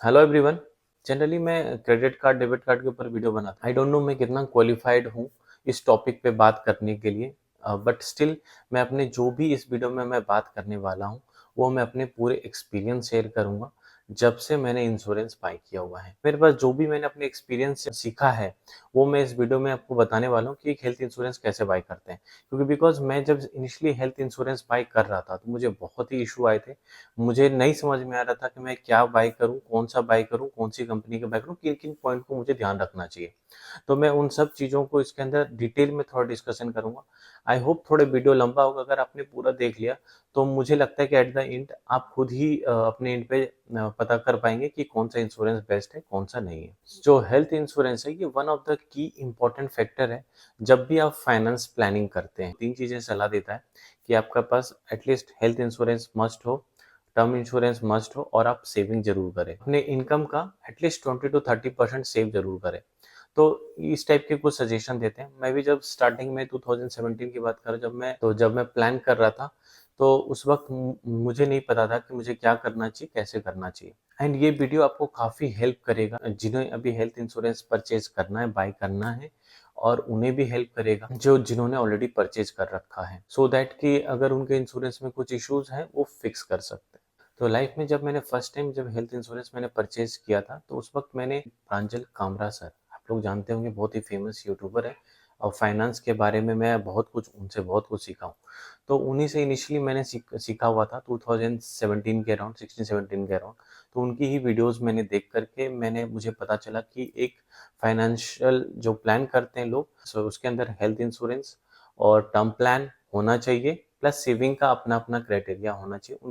Hello everyone. Generally मैं credit card debit card के ऊपर वीडियो बनाता। आई डोंट नो मैं कितना क्वालिफाइड हूँ इस टॉपिक पे बात करने के लिए, बट स्टिल मैं अपने जो भी इस वीडियो में मैं बात करने वाला हूँ वो मैं अपने पूरे एक्सपीरियंस शेयर करूँगा। जब से मैंने इंश्योरेंस बाय किया हुआ है, मेरे पास जो भी मैंने अपने एक्सपीरियंस से सीखा है वो मैं इस वीडियो में आपको बताने वाला हूँ कि एक हेल्थ इंश्योरेंस कैसे बाय करते हैं। क्योंकि बिकॉज मैं जब इनिशियली हेल्थ इंश्योरेंस बाय कर रहा था तो मुझे बहुत ही इशू आए थे। मुझे नहीं समझ में आ रहा था कि मैं क्या बाय करूँ, कौन-सा बाय करूँ, कौन-सी कंपनी का बाय करूँ, किन-किन पॉइंट को मुझे ध्यान रखना चाहिए। तो मैं उन सब चीज़ों को इसके अंदर डिटेल में थोड़ा डिस्कशन करूँगा। आई होप थोड़ा वीडियो लंबा होगा, अगर आपने पूरा देख लिया तो मुझे लगता है कि एट द एंड आप खुद ही अपने एंड पे पता कर पाएँगे कि कौन-सा इंश्योरेंस बेस्ट है, कौन-सा नहीं है। जो हेल्थ इंश्योरेंस है ये one of the key important factor है जब भी आप फाइनेंस प्लानिंग करते हैं। 3 चीज़ें सलाह देता है कि आपके पास एटलीस्ट हेल्थ इंश्योरेंस मस्ट हो, टर्म इंश्योरेंस मस्ट हो और आप सेविंग ज़रूर करें। अपने इनकम का एटलीस्ट 20 टू 30% सेव ज़रूर करें। तो इस टाइप के कुछ सजेशन देते हैं। मैं भी जब स्टार्टिंग में 2017 की बात करूँ, जब मैं प्लान कर रहा था, तो उस वक़्त मुझे नहीं पता था कि मुझे क्या करना चाहिए, कैसे करना चाहिए। एंड ये वीडियो आपको काफ़ी हेल्प करेगा जिन्हें अभी हेल्थ इंश्योरेंस परचेज़ करना है, बाय करना है, और उन्हें भी हेल्प करेगा जो जिन्होंने ऑलरेडी परचेज़ कर रखा है। सो दैट कि अगर उनके इंश्योरेंस में कुछ इश्यूज़ हैं, वो फिक्स कर सकते हैं। तो लाइफ में जब मैंने फर्स्ट टाइम जब हेल्थ इंश्योरेंस मैंने परचेज़ किया था, तो उस वक़्त मैंने प्रांजल कामरा सर, आप लोग जानते होंगे, बहुत ही फ़ेमस यूट्यूबर है और फाइनेंस के बारे में मैं बहुत कुछ सीखा हूँ। तो उन्हीं से इनिशियली मैंने सीखा हुआ था 2017 के अराउंड, 16-17 के अराउंड। तो उनकी ही वीडियोज़ मैंने देख कर के मुझे पता चला कि एक फाइनेंशियल जो प्लान करते हैं लोग, सो उसके अंदर हेल्थ इंश्योरेंस और टर्म प्लान होना चाहिए, प्लस सेविंग का अपना-अपना क्राइटेरिया होना चाहिए।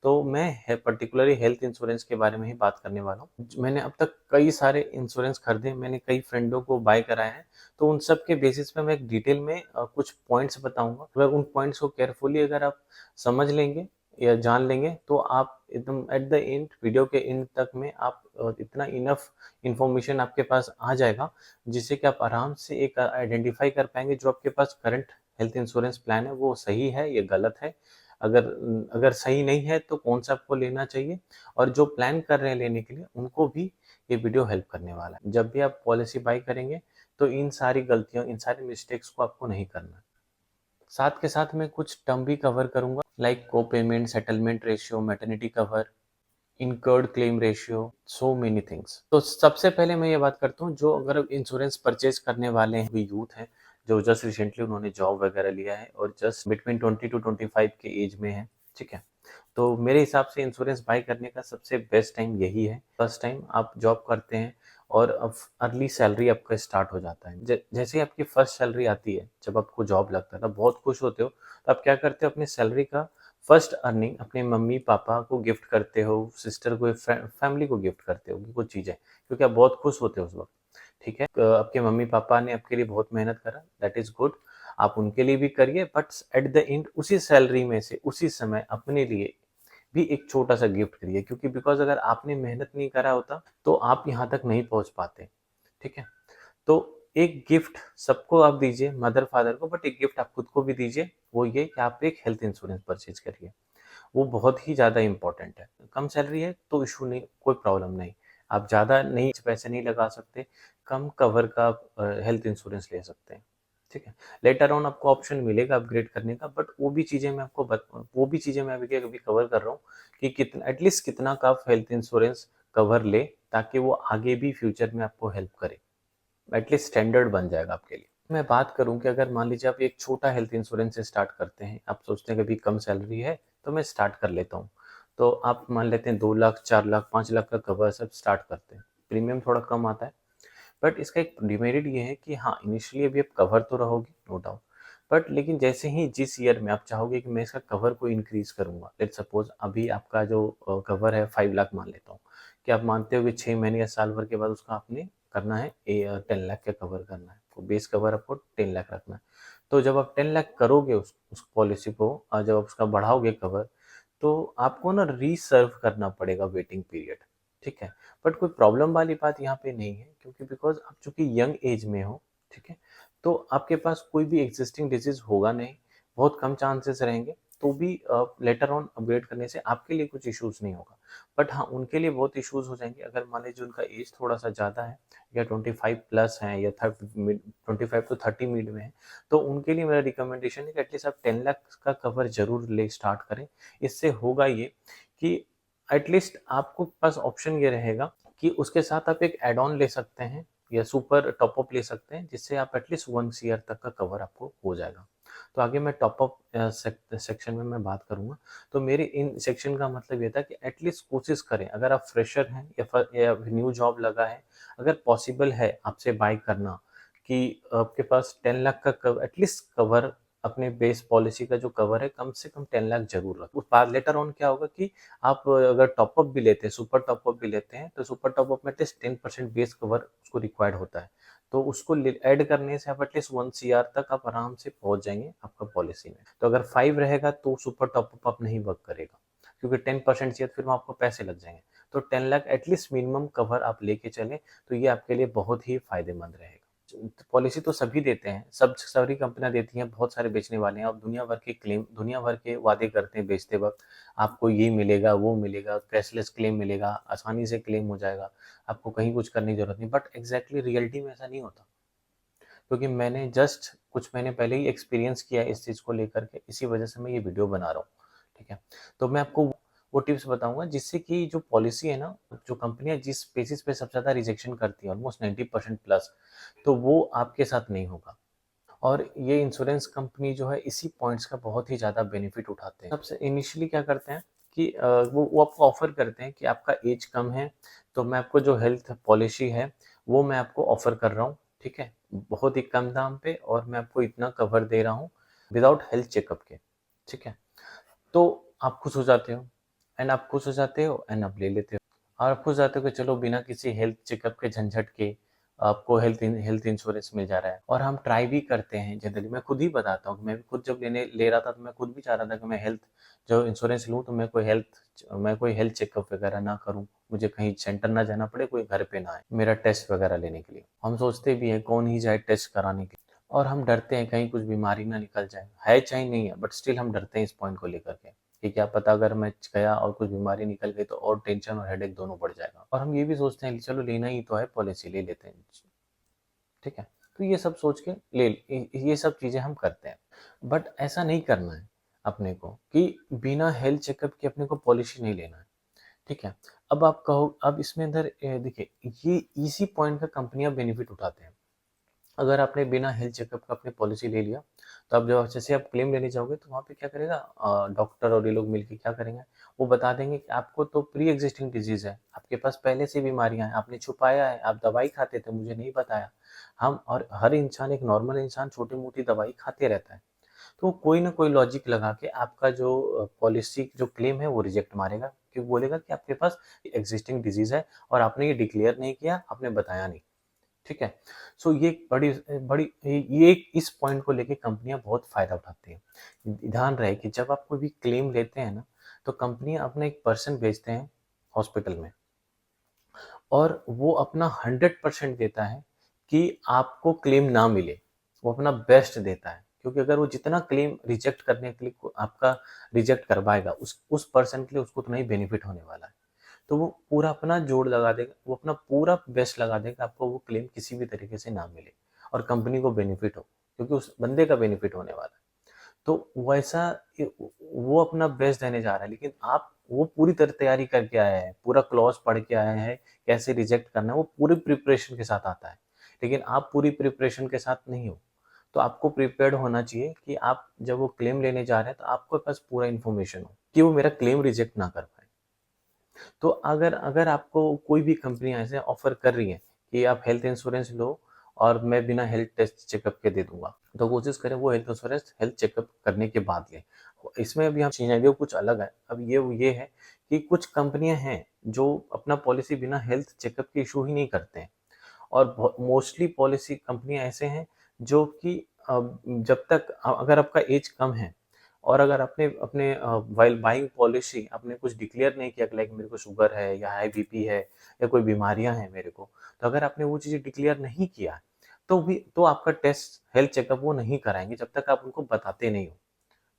तो मैं पर्टिकुलरली हेल्थ इंश्योरेंस के बारे में ही बात करने वाला हूँ। मैंने अब तक कई सारे इंश्योरेंस खरीदे, मैंने कई फ्रेंडों को बाय कराए हैं, तो उन सब के बेसिस पे मैं एक डिटेल में कुछ पॉइंट्स बताऊँगा। अगर उन पॉइंट्स को केयरफुली अगर आप समझ लेंगे या जान लेंगे, तो आप एकदम एट द एंड, वीडियो के एंड तक में आप इतना इनफ इन्फॉर्मेशन आपके पास आ जाएगा, जिससे कि आप आराम से एक आइडेंटिफ़ाई कर पाएँगे जो आपके पास करंट हेल्थ इंश्योरेंस प्लान है वो सही है या गलत है। अगर अगर सही नहीं है तो कौन-सा आपको लेना चाहिए, और जो प्लान कर रहे हैं लेने के लिए उनको भी ये वीडियो हेल्प करने वाला है। जब भी आप पॉलिसी बाय करेंगे तो इन सारी गलतियों, इन सारी मिस्टेक्स को आपको नहीं करना। साथ के साथ मैं कुछ टर्म भी कवर करूँगा, like copayment, settlement ratio, maternity cover, incurred claim ratio, so many things. तो सबसे पहले मैं ये बात करता हूँ, जो अगर इंश्योरेंस परचेज़ करने वाले हैं, भी यूथ हैं, जो जस्ट रिसेंटली उन्होंने जॉब वगैरह लिया है और जस्ट बिटवीन 20 टू 25 के एज में है, ठीक है? तो मेरे हिसाब से इंश्योरेंस बाय करने का सबसे बेस्ट टाइम यही है। फर्स्ट टाइम आप जॉब करते हैं और अब अर्ली सैलरी आपका स्टार्ट हो जाता है। जैसे ही आपकी फर्स्ट सैलरी आती है, जब आपको जॉब लगता है, तब बहुत खुश होते हो। तो आप क्या करते हो, अपनी सैलरी का फर्स्ट अर्निंग अपने मम्मी-पापा को गिफ्ट करते हो, सिस्टर को, फैमिली को गिफ्ट करते हो कुछ चीज़ें, क्योंकि आप बहुत खुश होते हो उस वक़्त, ठीक है? आपके मम्मी-पापा ने आपके लिए बहुत मेहनत करा, दैट इज़ गुड। आप उनके लिए भी करिए, बट एट द एंड उसी सैलरी में से उसी समय अपने लिए भी एक छोटा-सा गिफ्ट करिए, क्योंकि बिकॉज़ अगर आपने मेहनत नहीं करा होता, तो आप यहाँ तक नहीं पहुँच पाते, ठीक है? तो एक गिफ्ट सबको आप दीजिए, मदर-फादर को, बट एक गिफ्ट आप खुद को भी दीजिए, वो ये कि आप एक हेल्थ इंश्योरेंस परचेज़ करिए। वो बहुत ही ज़्यादा इम्पोर्टेंट है। कम सैलरी है तो इश्यू नहीं, कोई प्रॉब्लम नहीं। आप ज़्यादा नहीं, पैसे नहीं लगा सकते, कम कवर का आप हेल्थ इंश्योरेंस ले सकते हैं, ठीक है? लेटर ऑन आपको ऑप्शन मिलेगा अपग्रेड करने का, बट वो भी चीज़ें मैं अभी अभी कवर कर रहा हूँ कि कितना एटलीस्ट कितना का आप हेल्थ इंश्योरेंस कवर लें, ताकि वो आगे भी फ्यूचर में आपको हेल्प करे। एटलीस्ट स्टैंडर्ड बन जाएगा आपके लिए। मैं बात करूँ कि अगर मान लीजिए आप एक छोटा हेल्थ इंश्योरेंस से स्टार्ट करते हैं, आप सोचते हैं कि अभी कम सैलरी है, तो मैं स्टार्ट कर लेता हूँ। तो आप मान लेते हैं 2 लाख, 4 लाख, 5 लाख का कवर सब स्टार्ट करते हैं। प्रीमियम थोड़ा कम आता है, बट इसका एक डिमेरिट ये है कि हाँ, इनिशियली अभी आप कवर तो रहोगे, नो डाउट। बट लेकिन जैसे ही जिस ईयर में आप चाहोगे कि मैं इसका कवर को इंक्रीज़ करूँगा, लेट्स सपोज़ अभी आपका जो कवर है 5 लाख मान लेता हूँ, कि आप मानते हो कि 6 महीने या साल भर के बाद उसका आपने करना है 10 लाख का कवर करना है। तो बेस कवर आपको 10 लाख रखना है। तो जब आप 10 लाख करोगे उस पॉलिसी को, जब आप उसका बढ़ाओगे कवर, तो आपको ना रीसर्व करना पड़ेगा वेटिंग पीरियड, ठीक है? बट कोई प्रॉब्लम वाली बात यहाँ पे नहीं है, क्योंकि बिकॉज़ आप चूँकि यंग एज में हो, ठीक है? तो आपके पास कोई भी एक्जिस्टिंग डिसीज़ होगा नहीं, बहुत कम चांसेस रहेंगे। तो भी लेटर ऑन अपग्रेड करने से आपके लिए कुछ इश्यूज़ नहीं होगा। बट हाँ, उनके लिए बहुत इश्यूज़ हो जाएँगे अगर मान लीजिए उनका एज थोड़ा-सा ज़्यादा है या 25 प्लस हैं या 25 टू 30 मिड में है, तो उनके लिए मेरा रिकमेंडेशन है कि एटलीस्ट आप 10 लाख का कवर ज़रूर ले स्टार्ट करें। इससे होगा ये कि एटलीस्ट आपको पास ऑप्शन ये रहेगा कि उसके साथ आप एक ऐड ऑन ले सकते हैं या सुपर टॉप अप ले सकते हैं, जिससे आप एटलीस्ट 1 सीआर तक का कवर आपको हो जाएगा। तो आगे मैं टॉप अप सेक्शन में मैं बात करूँगा। तो मेरे इन सेक्शन का मतलब ये था कि एटलीस्ट कोशिश करें, अगर आप फ्रेशर हैं या न्यू जॉब लगा है, अगर पॉसिबल है आपसे बाय करना कि आपके पास 10 लाख का एटलीस्ट कवर, अपने बेस पॉलिसी का जो कवर है कम से कम 10 लाख ज़रूर रखें। उसके बाद लेटर ऑन क्या होगा कि आप अगर टॉप अप भी लेते हैं, सुपर टॉप अप भी लेते हैं, तो सुपर टॉप अप में एटलीस्ट 10% बेस कवर उसको रिक्वायर्ड होता है। तो उसको ऐड करने से आप एटलीस्ट 1 सीआर तक आप आराम से पहुंच जाएंगे आपका पॉलिसी में। तो अगर 5 रहेगा तो सुपर टॉप अप आप नहीं वर्क करेगा, क्योंकि 10% चाहिए तो फिर वहाँ आपको पैसे लग जाएंगे। तो 10 लाख एटलीस्ट मिनिमम कवर आप लेके चलें, तो ये आपके लिए बहुत ही फायदेमंद रहेगा। पॉलिसी तो सभी देते हैं, सब सारी कंपनियां देती हैं, बहुत सारे बेचने वाले हैं और दुनिया भर के वादे करते हैं बेचते वक्त। आपको ये मिलेगा, वो मिलेगा, कैशलेस क्लेम मिलेगा, आसानी से क्लेम हो जाएगा, आपको कहीं कुछ करने की जरूरत नहीं। बट एग्जैक्टली रियलिटी में ऐसा नहीं होता, क्योंकि मैंने जस्ट कुछ महीने पहले ही एक्सपीरियंस किया है इस चीज़ को लेकर के, इसी वजह से मैं ये वीडियो बना रहा हूँ। ठीक है, तो मैं आपको वो टिप्स बताऊंगा जिससे कि जो पॉलिसी है ना, जो कंपनियां जिस बेसिस पे सबसे ज़्यादा रिजेक्शन करती है ऑलमोस्ट 90% प्लस, तो वो आपके साथ नहीं होगा। और ये इंश्योरेंस कंपनी जो है इसी पॉइंट्स का बहुत ही ज़्यादा बेनिफिट उठाते हैं। सबसे इनिशियली क्या करते हैं कि वो आपको ऑफ़र करते हैं कि आपका एज कम है, तो मैं आपको जो हेल्थ पॉलिसी है वो मैं आपको ऑफ़र कर रहा हूँ, ठीक है? बहुत ही कम दाम पे, और मैं आपको इतना कवर दे रहा हूँ विदाउट हेल्थ चेकअप के, ठीक है? तो आप खुश हो जाते हो, एंड आप ले लेते हो। और आप खुश हो जाते हो कि चलो बिना किसी हेल्थ चेकअप के झंझट के आपको हेल्थ इंश्योरेंस मिल जा रहा है। और हम ट्राई भी करते हैं जनरली, मैं खुद ही बताता हूँ, मैं भी खुद जब ले रहा था तो मैं खुद भी चाह रहा था कि मैं हेल्थ जो इंश्योरेंस लूँ तो मैं कोई हेल्थ चेकअप वगैरह ना करूँ, मुझे कहीं सेंटर ना जाना पड़े, कोई घर पे ना आए मेरा टेस्ट वगैरह लेने के लिए। हम सोचते भी हैं कौन ही जाए टेस्ट कराने के लिए, और हम डरते हैं कहीं कुछ बीमारी ना निकल जाए, है चाहे नहीं है, बट स्टिल हम डरते हैं इस पॉइंट को लेकर के कि क्या पता अगर मैं गया और कुछ बीमारी निकल गई तो और टेंशन और हेडेक दोनों बढ़ जाएगा। और हम ये भी सोचते हैं चलो लेना ही तो है, पॉलिसी ले लेते हैं, ठीक है? तो ये सब सोच के ये सब चीज़ें हम करते हैं। बट ऐसा नहीं करना है अपने को कि बिना हेल्थ चेकअप के अपने को पॉलिसी नहीं लेना है, ठीक है? अब आप कहो, अब इसमें अंदर देखिए, ये इसी पॉइंट का कंपनियाँ बेनिफिट उठाते हैं। अगर आपने बिना हेल्थ चेकअप का अपनी पॉलिसी ले लिया, तो अब जब जैसे आप क्लेम लेने जाओगे तो वहाँ पे क्या करेगा, डॉक्टर और ये लोग मिलके क्या करेंगे, वो बता देंगे कि आपको तो प्री एग्जिस्टिंग डिजीज़ है, आपके पास पहले से बीमारियाँ हैं, आपने छुपाया है, आप दवाई खाते थे, मुझे नहीं बताया। हम और हर इंसान, एक नॉर्मल इंसान छोटी-मोटी दवाई खाते रहता है। तो कोई ना कोई लॉजिक लगा के आपका जो पॉलिसी जो क्लेम है वो रिजेक्ट मारेगा, क्योंकि बोलेगा कि आपके पास एग्जिस्टिंग डिजीज़ है और आपने ये डिक्लेयर नहीं किया, आपने बताया नहीं। ठीक है? सो ये एक बड़ी बड़ी ये एक इस पॉइंट को लेके कंपनियाँ बहुत फ़ायदा उठाती हैं। ध्यान रहे कि जब आप कोई भी क्लेम लेते हैं ना, तो कंपनियाँ अपना एक पर्सन भेजते हैं हॉस्पिटल में, और वो अपना 100% देता है कि आपको क्लेम ना मिले। वो अपना बेस्ट देता है, क्योंकि अगर वो जितना क्लेम रिजेक्ट करने के लिए आपका रिजेक्ट करवाएगा, उस पर्सन के लिए उसको उतना ही बेनिफिट होने वाला है। तो वो पूरा अपना जोड़ लगा देगा, वो अपना पूरा बेस्ट लगा देगा, आपको वो क्लेम किसी भी तरीके से ना मिले और कंपनी को बेनिफिट हो, क्योंकि उस बंदे का बेनिफिट होने वाला है। तो वैसा वो अपना बेस्ट देने जा रहा है, लेकिन आप वो पूरी तरह तैयारी करके आया है, पूरा क्लॉज़ पढ़ के आया है, कैसे रिजेक्ट करना है, वो पूरी प्रिपरेशन के साथ आता है। लेकिन आप पूरी प्रिपरेशन के साथ नहीं हो, तो आपको प्रिपेयर्ड होना चाहिए कि आप जब वो क्लेम लेने जा रहे हैं, तो आपके पास पूरा इन्फॉर्मेशन हो कि वो मेरा क्लेम रिजेक्ट ना कर पाए। तो अगर अगर आपको कोई भी कंपनियाँ ऐसे ऑफ़र कर रही हैं कि आप हेल्थ इंश्योरेंस लो और मैं बिना हेल्थ टेस्ट चेकअप के दे दूँगा, तो कोशिश करें वो हेल्थ इंश्योरेंस हेल्थ चेकअप करने के बाद लें। इसमें अभी हम सिनेरियो कुछ अलग है। अब ये है कि कुछ कंपनियाँ हैं जो अपना पॉलिसी बिना हेल्थ चेकअप के इश्यू ही नहीं करते हैं, और मोस्टली पॉलिसी कंपनियाँ ऐसे हैं जो कि जब तक अगर आपका एज कम है और अगर आपने अपने व्हाइल बाइंग पॉलिसी आपने कुछ डिक्लेयर नहीं किया, लाइक मेरे को शुगर है या हाई बीपी है या कोई बीमारियां हैं मेरे को, तो अगर आपने वो चीज़ें डिक्लेयर नहीं किया, तो आपका टेस्ट हेल्थ चेकअप वो नहीं कराएंगे जब तक आप उनको बताते नहीं हो,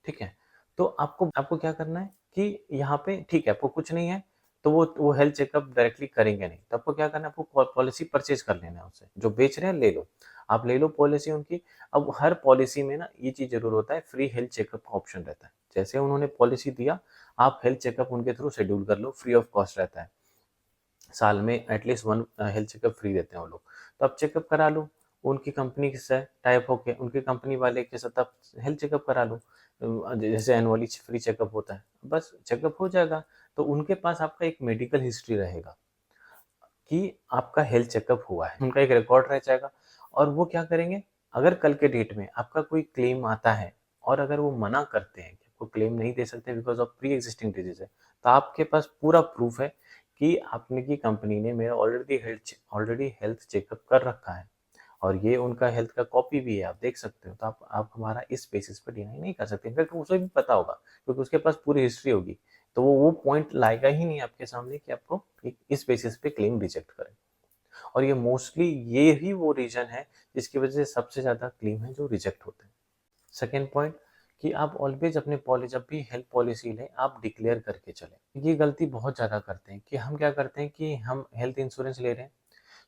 ठीक है? तो आपको आपको क्या करना है कि यहाँ पे ठीक है, आपको कुछ नहीं है, तो वो हेल्थ चेकअप डायरेक्टली करेंगे नहीं। तो आपको क्या करना है, आपको पॉलिसी परचेज़ कर लेना है उससे। जो बेच रहे हैं ले लो। आप ले लो पॉलिसी उनकी। अब हर पॉलिसी में ना ये चीज़ ज़रूर होता है, फ्री हेल्थ चेकअप का ऑप्शन रहता है। जैसे उन्होंने पॉलिसी दिया, आप हेल्थ चेकअप उनके थ्रू शेड्यूल कर लो, फ्री ऑफ कॉस्ट रहता है। साल में एटलीस्ट 1 हेल्थ चेकअप फ्री देते हैं वो लोग। तो आप चेकअप करा लो, उनकी कंपनी से टाई अप होके, उनकी कंपनी वाले के साथ आप हेल्थ चेकअप करा लो। जैसे एनुअली फ्री चेकअप होता है, बस चेकअप हो जाएगा। तो उनके पास आपका एक मेडिकल हिस्ट्री रहेगा कि आपका हेल्थ चेकअप हुआ है, उनका एक रिकॉर्ड रह जाएगा। और वो क्या करेंगे, अगर कल के डेट में आपका कोई क्लेम आता है और अगर वो मना करते हैं कि आपको क्लेम नहीं दे सकते because of pre existing disease है, तो आपके पास पूरा प्रूफ है कि आपने की कंपनी ने मेरा ऑलरेडी हेल्थ चेकअप कर रखा है और ये उनका हेल्थ का कॉपी भी है, आप देख सकते हो। तो आप हमारा इस बेसिस पे डिनाई नहीं कर सकते। इनफैक्ट उसे भी पता होगा क्योंकि उसके पास पूरी हिस्ट्री होगी। तो वो पॉइंट लाएगा ही नहीं आपके सामने कि आपको इस बेसिस पे क्लेम रिजेक्ट करें। और ये मोस्टली ये ही वो रीज़न है जिसकी वज़ह से सबसे ज़्यादा क्लेम है जो रिजेक्ट होते हैं। सेकंड पॉइंट कि आप ऑलवेज़ अपने जब भी हेल्थ पॉलिसी लें, आप डिक्लेयर करके चलें। ये गलती बहुत ज़्यादा करते हैं कि हम क्या करते हैं कि हम हेल्थ इंश्योरेंस ले रहे हैं,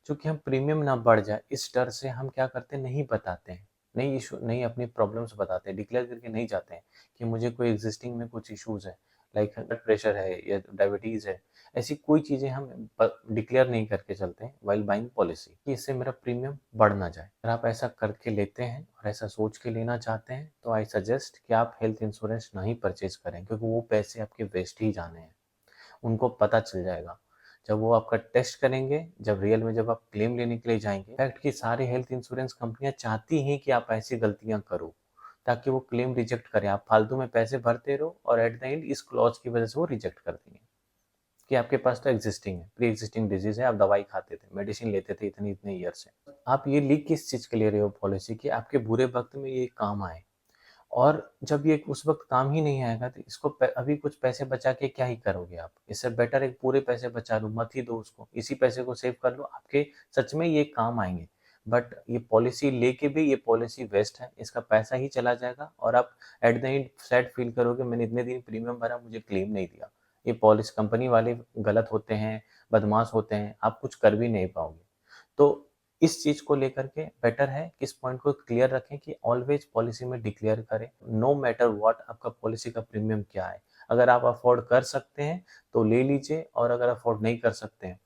चूँकि हम प्रीमियम ना बढ़ जाए इस डर से हम क्या करते हैं, नहीं बताते हैं। नहीं अपनी प्रॉब्लम्स बताते हैं, डिक्लेयर करके नहीं जाते हैं कि मुझे कोई एक्जिस्टिंग में कुछ इश्यूज़ है, लाइक ब्लड प्रेशर है या डायबिटीज़ है। ऐसी कोई चीज़ें हम डिक्लेयर नहीं करके चलते हैं व्हाइल बाइंग पॉलिसी कि इससे मेरा प्रीमियम बढ़ ना जाए। अगर आप ऐसा करके लेते हैं और ऐसा सोच के लेना चाहते हैं, तो आई सजेस्ट कि आप हेल्थ इंश्योरेंस ना ही परचेज़ करें क्योंकि वो पैसे आपके वेस्ट ही जाने हैं। उनको पता चल जाएगा। जब वो आपका टेस्ट करेंगे, जब आप क्लेम लेने के लिए जाएँगे, इनफैक्ट कि सारी हेल्थ इंश्योरेंस कंपनियाँ चाहती हैं कि आप ऐसी गलतियाँ करो, ताकि वो क्लेम रिजेक्ट करें। आप फालतू में पैसे भरते रहो और एट द एंड इस क्लॉज़ की वज़ह से वो रिजेक्ट कर देंगे कि आपके पास तो एक्जिस्टिंग है, प्री एक्जिस्टिंग डिज़ीज़ है, आप दवाई खाते थे, मेडिसिन लेते थे इतने ईयर से। आप ये लीक किस चीज़ के ले रहे हो पॉलिसी कि आपके बुरे वक़्त में ये काम आए। और जब ये उस वक़्त काम ही नहीं आएगा तो इसको अभी कुछ पैसे बचा के क्या ही करोगे आप? इससे बेटर है पूरे पैसे बचा लो, मत ही दो उसको। इसी पैसे को सेव कर लो, आपके सच में ये काम आएँगे। बट ये पॉलिसी लेके भी ये पॉलिसी वेस्ट है, इसका पैसा ही चला जाएगा और आप at the end sad feel करोगे मैंने इतने दिन प्रीमियम भरा, मुझे क्लेम नहीं दिया। ये पॉलिसी कंपनी वाले गलत होते हैं, बदमाश होते हैं, आप कुछ कर भी नहीं पाओगे। तो इस चीज़ को लेकर के बेटर है कि इस पॉइंट को क्लियर रखें कि ऑलवेज पॉलिसी में डिक्लेयर करें, नो मैटर व्हाट आपका पॉलिसी का प्रीमियम क्या है। अगर आप अफ़ोर्ड कर सकते हैं, तो ले लीजिए और अगर अफ़ोर्ड नहीं कर सकते हैं,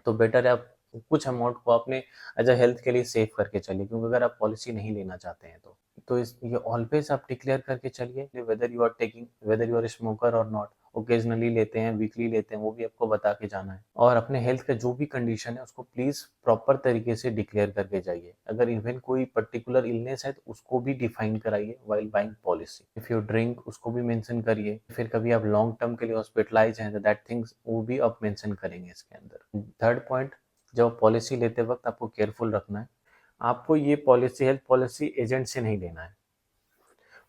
तो बेटर है आप कुछ अमाउंट को अपने एज़ अ हेल्थ के लिए सेव करके चलिए क्योंकि अगर आप पॉलिसी नहीं लेना चाहते हैं तो। तो इस ये ऑलवेज़ आप डिक्लेयर करके चलिए वेदर यू आर स्मोकर और नॉट। ओकेजनली लेते हैं, वीकली लेते हैं, वो भी आपको बता के जाना है। और अपने हेल्थ का जो भी कंडीशन है उसको प्लीज़ प्रॉपर तरीके से डिक्लेयर करके जाइए। अगर इवन कोई पर्टिकुलर इलनेस है तो उसको भी डिफाइन कराइए while buying policy. If you drink उसको भी मेंशन करिए। फिर कभी आप लॉन्ग टर्म के लिए हॉस्पिटलाइज़ हैं तो दैट थिंग्स वो भी आप मेंशन करेंगे इसके अंदर। थर्ड पॉइंट, जब पॉलिसी लेते वक़्त आपको केयरफुल रखना है। आपको ये पॉलिसी हेल्थ पॉलिसी एजेंट से नहीं लेना है।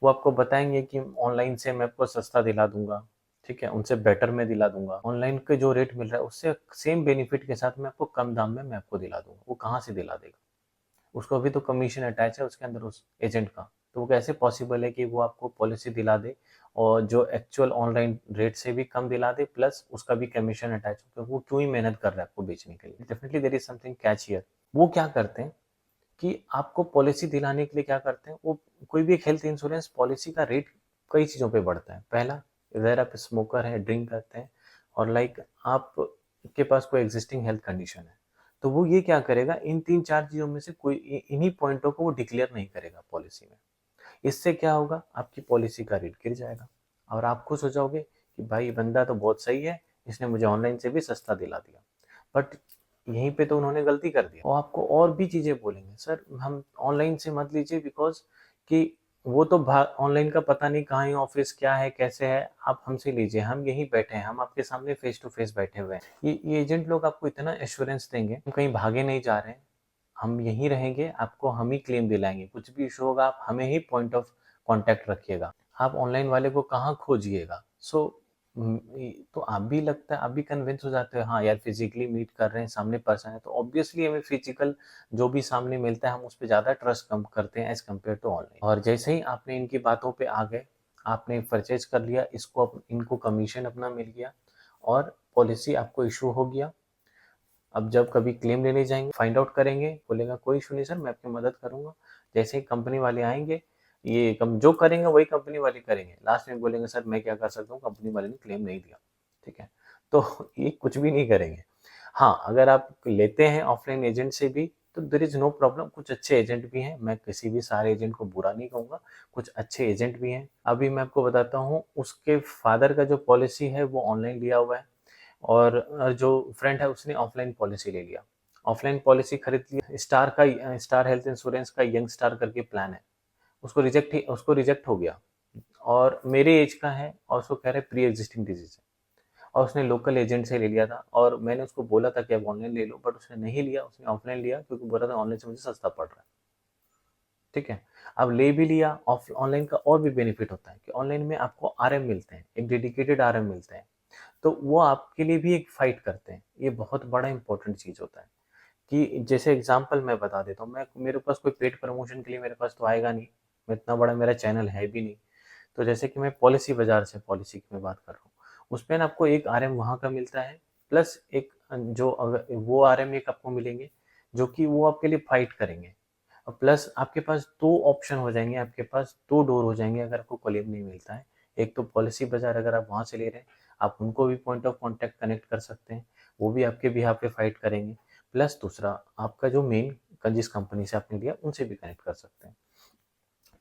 वो आपको बताएँगे कि ऑनलाइन से मैं आपको सस्ता दिला दूँगा, ठीक है? उनसे बेटर मैं दिला दूँगा। ऑनलाइन के जो रेट मिल रहा है उससे सेम बेनिफिट के साथ मैं आपको कम दाम में मैं आपको दिला दूँगा। वो कहाँ से दिला देगा? उसको भी तो कमीशन अटैच है उसके अंदर उस एजेंट का। तो वो कैसे पॉसिबल है कि वो आपको पॉलिसी दिला दे और जो एक्चुअल ऑनलाइन रेट से भी कम दिला दे प्लस उसका भी कमीशन अटैच हो, तो वो क्यों ही मेहनत कर रहा है आपको बेचने के लिए? Definitely there is something catch here. वो क्या करते हैं कि आपको पॉलिसी दिलाने के लिए क्या करते हैं, वो कोई भी एक हेल्थ इंश्योरेंस पॉलिसी का रेट कई चीज़ों पे बढ़ता है। पहला, अगर आप स्मोकर हैं, ड्रिंक करते हैं और लाइक आपके पास कोई एक्जिस्टिंग हेल्थ कंडीशन है, तो वो ये क्या करेगा, इन 3-4 चीज़ों में से कोई इन्हीं पॉइंटों को वो डिक्लेयर नहीं करेगा पॉलिसी में। इससे क्या होगा, आपकी पॉलिसी का रेट गिर जाएगा और आप खुश हो जाओगे कि भाई ये बंदा तो बहुत सही है, इसने मुझे ऑनलाइन से भी सस्ता दिला दिया। बट यहीं पे तो उन्होंने गलती कर दिया और आपको और भी चीज़ें बोलेंगे, सर हम ऑनलाइन से मत लीजिए बिकॉज़ कि वो तो भा ऑनलाइन का पता नहीं कहाँ है ऑफ़िस, क्या है, कैसे है, आप हमसे लीजिए, हम यहीं बैठे हैं, हम आपके सामने फ़ेस टू फ़ेस बैठे हुए हैं। ये एजेंट लोग आपको इतना एश्योरेंस देंगे, हम कहीं भागे नहीं जा रहे हैं, हम यहीं रहेंगे, आपको हम ही क्लेम दिलाएँगे, कुछ भी इश्यू होगा आप हमें ही पॉइंट ऑफ कॉन्टैक्ट रखिएगा। आप ऑनलाइन वाले को कहाँ खोजिएगा। सो तो आप भी कन्विंस हो जाते हो, हाँ यार फिज़िकली मीट कर रहे हैं, सामने पर्सन है, तो ऑब्वियसली हमें फिज़िकल जो भी सामने मिलता है, हम उस पे ज़्यादा ट्रस्ट कम करते हैं एज़ कम्पेयर टू ऑनलाइन। और जैसे ही आपने इनकी बातों पे आ गए, आपने परचेज कर लिया, इसको इनको कमीशन अपना मिल गया और पॉलिसी आपको इशू हो गया। अब जब कभी क्लेम लेने जाएंगे, फाइंड आउट करेंगे, बोलेगा कोई इशू नहीं सर, मैं आपकी मदद करूंगा। जैसे ही कंपनी वाले आएंगे, ये जो करेंगे वही कंपनी वाले करेंगे, लास्ट में बोलेंगे सर मैं क्या कर सकता हूँ, कंपनी वाले ने क्लेम नहीं दिया। ठीक है, तो ये कुछ भी नहीं करेंगे। हाँ, अगर आप लेते हैं ऑफलाइन एजेंट से भी तो देयर इज नो प्रॉब्लम। कुछ अच्छे एजेंट भी हैं, मैं किसी भी सारे एजेंट को बुरा नहीं कहूँगा, कुछ अच्छे एजेंट भी हैं। अभी मैं आपको बताता हूँ, उसके फादर का जो पॉलिसी है वो ऑनलाइन लिया हुआ है और जो फ्रेंड है उसने ऑफलाइन पॉलिसी ले लिया। ऑफलाइन पॉलिसी खरीद लिया, स्टार हेल्थ इंश्योरेंस का यंग स्टार करके प्लान है, उसको रिजेक्ट हो गया और मेरे एज का है और उसको कह रहे प्री एग्जिस्टिंग डिजीज है और उसने लोकल एजेंट से ले लिया था और मैंने उसको बोला था कि आप ऑनलाइन ले लो, बट उसने नहीं लिया, उसने ऑफलाइन लिया क्योंकि बोला था ऑनलाइन से मुझे सस्ता पड़ रहा है। ठीक है, अब ले भी लिया। ऑनलाइन का और भी बेनिफिट होता है कि ऑनलाइन में आपको आरएम मिलते हैं, एक डेडिकेटेड आरएम मिलते हैं, तो वो आपके लिए भी एक फाइट करते हैं। ये बहुत बड़ा इंपॉर्टेंट चीज होता है कि जैसे एग्जांपल मैं बता देता हूँ, मैं मेरे पास कोई पेड प्रमोशन के लिए मेरे पास तो आएगा नहीं, मैं इतना बड़ा मेरा चैनल है भी नहीं। तो जैसे कि मैं पॉलिसी बाजार से पॉलिसी की मैं बात कर रहा हूँ, उसमें ना आपको एक आरएम वहाँ का मिलता है, प्लस एक जो अगर वो आरएम एक आपको मिलेंगे जो कि वो आपके लिए फाइट करेंगे, और प्लस आपके पास दो ऑप्शन हो जाएंगे, आपके पास दो डोर हो जाएंगे अगर आपको क्लेम नहीं मिलता है। एक तो पॉलिसी बाजार, अगर आप वहाँ से ले रहे हैं, आप उनको भी पॉइंट ऑफ कॉन्टैक्ट कनेक्ट कर सकते हैं, वो भी आपके बिहाफ पे फाइट करेंगे। प्लस दूसरा, आपका जो मेन जिस कंपनी से आपने लिया उनसे भी कनेक्ट कर सकते हैं।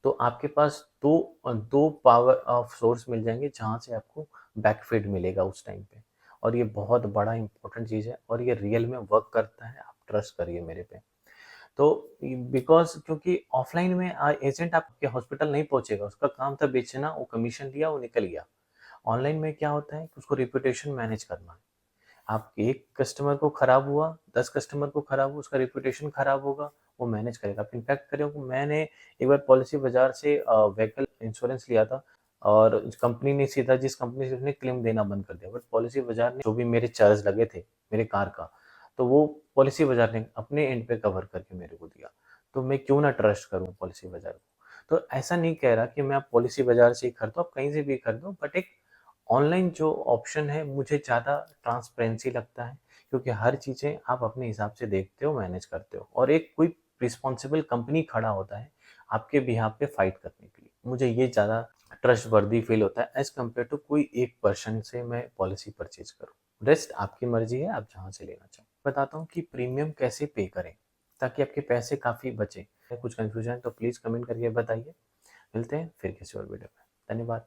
तो आपके पास दो पावर ऑफ सोर्स मिल जाएंगे जहाँ से आपको बैकफीड मिलेगा उस टाइम पे, और ये बहुत बड़ा इंपॉर्टेंट चीज़ है और ये रियल में वर्क करता है, आप ट्रस्ट करिए मेरे पे। तो बिकॉज क्योंकि ऑफलाइन में एजेंट आपके हॉस्पिटल नहीं पहुंचेगा, उसका काम था बेचना, वो कमीशन लिया, वो निकल गया। ऑनलाइन में क्या होता है कि उसको रिपुटेशन मैनेज करना है। आप एक कस्टमर को खराब हुआ, 10 कस्टमर को खराब हुआ, उसका रेपुटेशन खराब होगा, वो मैनेज करेगा। आप इम्पैक्ट करेगा। मैंने एक बार पॉलिसी बाजार से व्हीकल इंश्योरेंस लिया था और कंपनी ने सीधा, जिस कंपनी से, उसने क्लेम देना बंद कर दिया, बट पॉलिसी बाजार ने जो भी मेरे चार्ज लगे थे मेरे कार का, तो वो पॉलिसी बाजार ने अपने एंड पे कवर करके मेरे को दिया। तो मैं क्यों ना ट्रस्ट करूँ पॉलिसी बाजार को। तो ऐसा नहीं कह रहा कि मैं आप पॉलिसी बाजार से ही खरीदो, आप कहीं से भी खरीदो, बट एक ऑनलाइन जो ऑप्शन है मुझे ज़्यादा ट्रांसपेरेंसी लगता है, क्योंकि हर चीज़ें आप अपने हिसाब से देखते हो, मैनेज करते हो, और एक कोई रिस्पॉन्सिबल कंपनी खड़ा होता है आपके बिहाफ पे फाइट करने के लिए। मुझे ये ज़्यादा ट्रस्ट वर्दी फील होता है एज कम्पेयर टू कोई एक पर्सन से मैं पॉलिसी परचेज करूँ। रेस्ट आपकी मर्जी है, आप जहाँ से लेना चाहो। बताता हूँ कि प्रीमियम कैसे पे करें ताकि आपके पैसे काफ़ी बचे। कुछ कन्फ्यूजन है तो प्लीज़ कमेंट करके बताइए। मिलते हैं फिर किसी और वीडियो में। धन्यवाद।